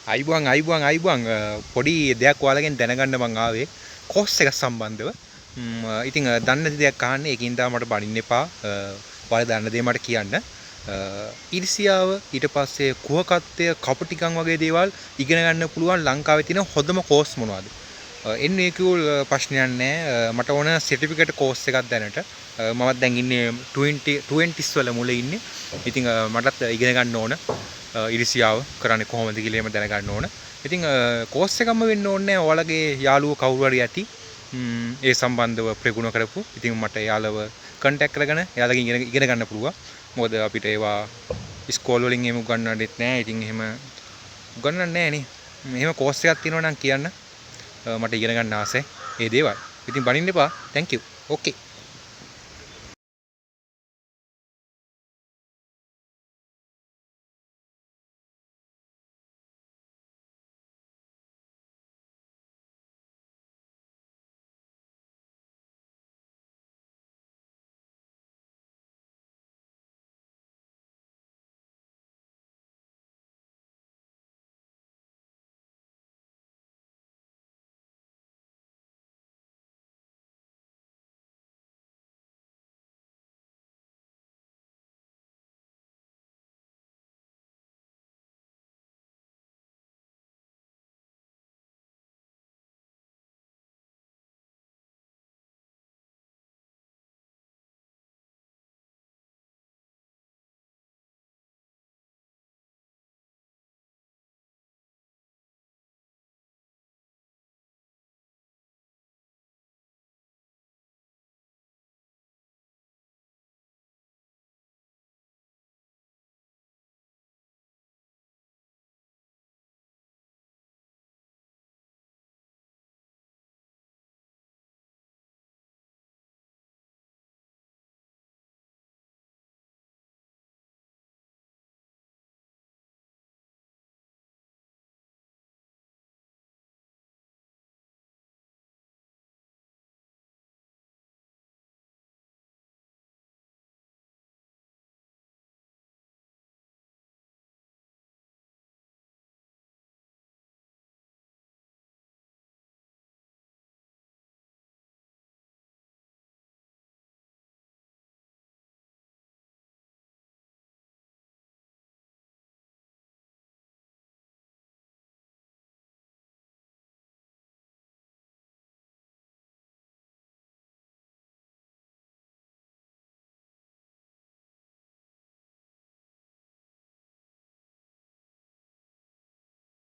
අයිබුවන් පොඩි දෙයක් ඔයාලගෙන් දැනගන්න මං ආවේ කෝස් එක සම්බන්ධව. ඉතින් දන්නේ නැති දෙයක් අහන්නේ ඒකින් තමයි මට බනින්න එපා. ඔයාලා දන්න දේ මට කියන්න. ඊර්ෂියාව ඊට පස්සේ කුහකත්වය කපටිකම් වගේ දේවල් ඉගෙන ගන්න පුළුවන් ලංකාවේ තියෙන හොඳම කෝස් මොනවද? එන්නේ කිව්ල් ප්‍රශ්නයක් නැහැ. මට ඕන සර්ටිෆිකේට් කෝස් එකක් දැනට. මමත් දැන් ඉන්නේ 20s වල මුල ඉන්නේ. ඉතින් මටත් ඉගෙන ගන්න ඕන. ඉරිසියාව කරන්නේ කොහොමද කියලා එහෙම දැනගන්න ඕන. ඉතින් කෝස් එකක්ම වෙන්න ඕනේ නැහැ. ඔයාලගේ යාළුවෝ කවුරු හරි ඇති. ඒ සම්බන්ධව ප්‍රගුණ කරපු. ඉතින් මට යාළුව කන්ටැක්ට් කරගෙන එයාලගෙන් ඉගෙන ගන්න පුළුවන්. මොකද අපිට ඒවා ඉස්කෝල වලින් එහෙම උගන්වන්නෙත් නැහැ. ඉතින් එහෙම උගන්වන්නේ නැහැ නේ. මෙහෙම කෝස් එකක් තියෙනවා නම් කියන්න. මට ඉගෙන ගන්න ආසයි. ඒ දේවල්. ඉතින් බනින්න එපා. Thank you. Okay.